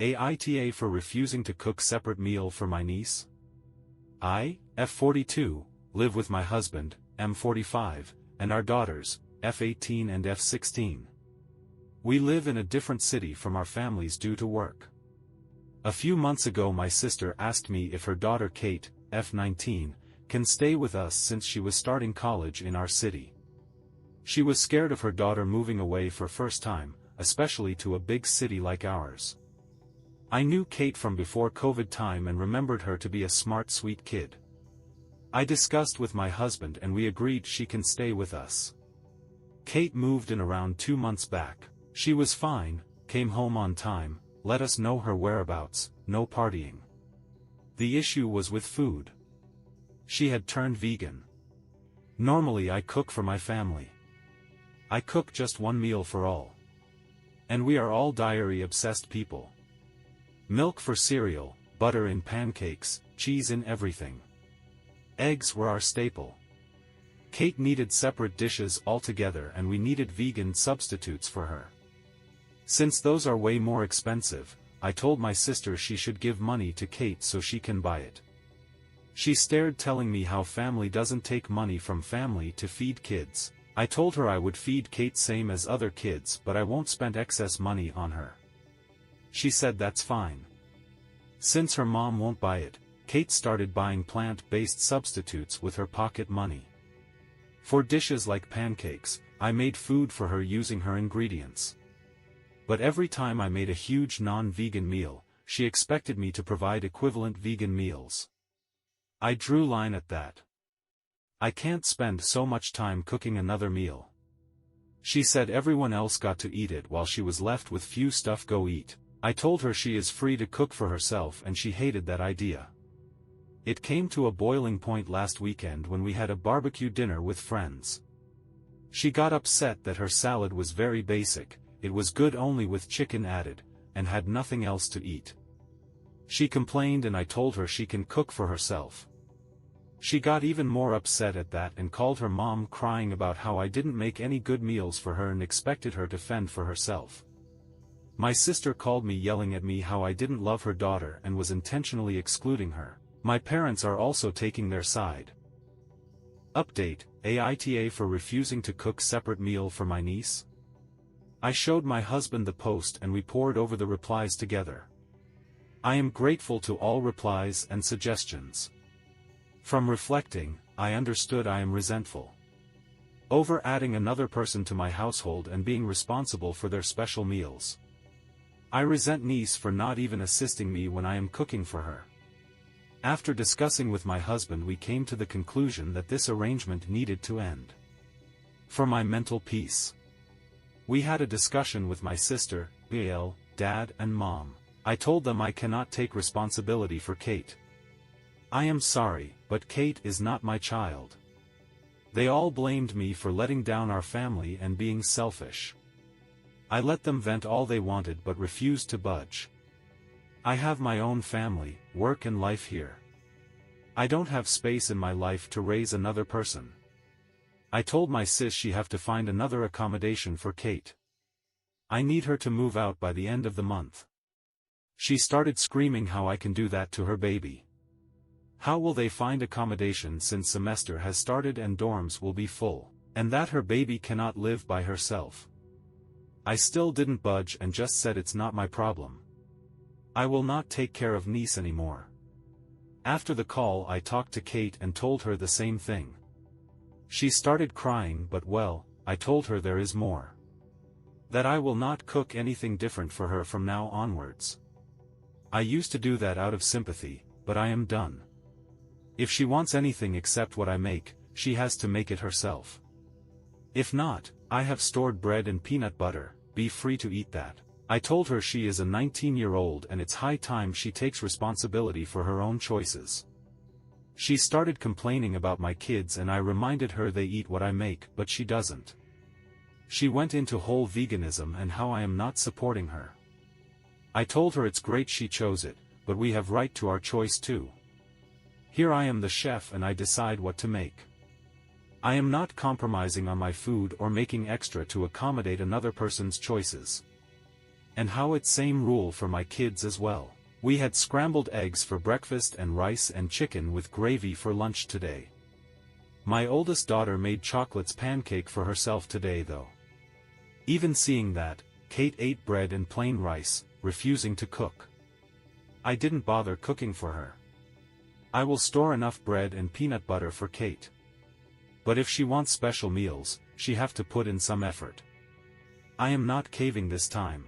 AITA for refusing to cook separate meal for my niece? I, F42, live with my husband, M45, and our daughters, F18 and F16. We live in a different city from our families due to work. A few months ago my sister asked me if her daughter Kate, F19, can stay with us since she was starting college in our city. She was scared of her daughter moving away for first time, especially to a big city like ours. I knew Kate from before COVID time and remembered her to be a smart, sweet kid. I discussed with my husband and we agreed she can stay with us. Kate moved in around 2 months back. She was fine, came home on time, let us know her whereabouts, no partying. The issue was with food. She had turned vegan. Normally I cook for my family. I cook just one meal for all. And we are all dairy-obsessed people. Milk for cereal, butter in pancakes, cheese in everything. Eggs were our staple. Kate needed separate dishes altogether and we needed vegan substitutes for her. Since those are way more expensive, I told my sister she should give money to Kate so she can buy it. She stared, telling me how family doesn't take money from family to feed kids. I told her I would feed Kate same as other kids but I won't spend excess money on her. She said that's fine. Since her mom won't buy it, Kate started buying plant-based substitutes with her pocket money. For dishes like pancakes, I made food for her using her ingredients. But every time I made a huge non-vegan meal, she expected me to provide equivalent vegan meals. I drew line at that. I can't spend so much time cooking another meal. She said everyone else got to eat it while she was left with few stuff go eat. I told her she is free to cook for herself and she hated that idea. It came to a boiling point last weekend when we had a barbecue dinner with friends. She got upset that her salad was very basic, it was good only with chicken added, and had nothing else to eat. She complained and I told her she can cook for herself. She got even more upset at that and called her mom crying about how I didn't make any good meals for her and expected her to fend for herself. My sister called me yelling at me how I didn't love her daughter and was intentionally excluding her. My parents are also taking their side. Update: AITA for refusing to cook separate meal for my niece? I showed my husband the post and we pored over the replies together. I am grateful to all replies and suggestions. From reflecting, I understood I am resentful over adding another person to my household and being responsible for their special meals. I resent niece for not even assisting me when I am cooking for her. After discussing with my husband, we came to the conclusion that this arrangement needed to end. For my mental peace. We had a discussion with my sister, Gail, dad and mom. I told them I cannot take responsibility for Kate. I am sorry, but Kate is not my child. They all blamed me for letting down our family and being selfish. I let them vent all they wanted but refused to budge. I have my own family, work and life here. I don't have space in my life to raise another person. I told my sis she have to find another accommodation for Kate. I need her to move out by the end of the month. She started screaming how I can do that to her baby. How will they find accommodation since semester has started and dorms will be full, and that her baby cannot live by herself? I still didn't budge and just said it's not my problem. I will not take care of niece anymore. After the call I talked to Kate and told her the same thing. She started crying but well, I told her there is more. That I will not cook anything different for her from now onwards. I used to do that out of sympathy, but I am done. If she wants anything except what I make, she has to make it herself. If not, I have stored bread and peanut butter, be free to eat that. I told her she is a 19-year-old and it's high time she takes responsibility for her own choices. She started complaining about my kids and I reminded her they eat what I make but she doesn't. She went into whole veganism and how I am not supporting her. I told her it's great she chose it, but we have right to our choice too. Here I am the chef and I decide what to make. I am not compromising on my food or making extra to accommodate another person's choices. And how it's same rule for my kids as well. We had scrambled eggs for breakfast and rice and chicken with gravy for lunch today. My oldest daughter made chocolates pancake for herself today though. Even seeing that, Kate ate bread and plain rice, refusing to cook. I didn't bother cooking for her. I will store enough bread and peanut butter for Kate. But if she wants special meals, she have to put in some effort. I am not caving this time.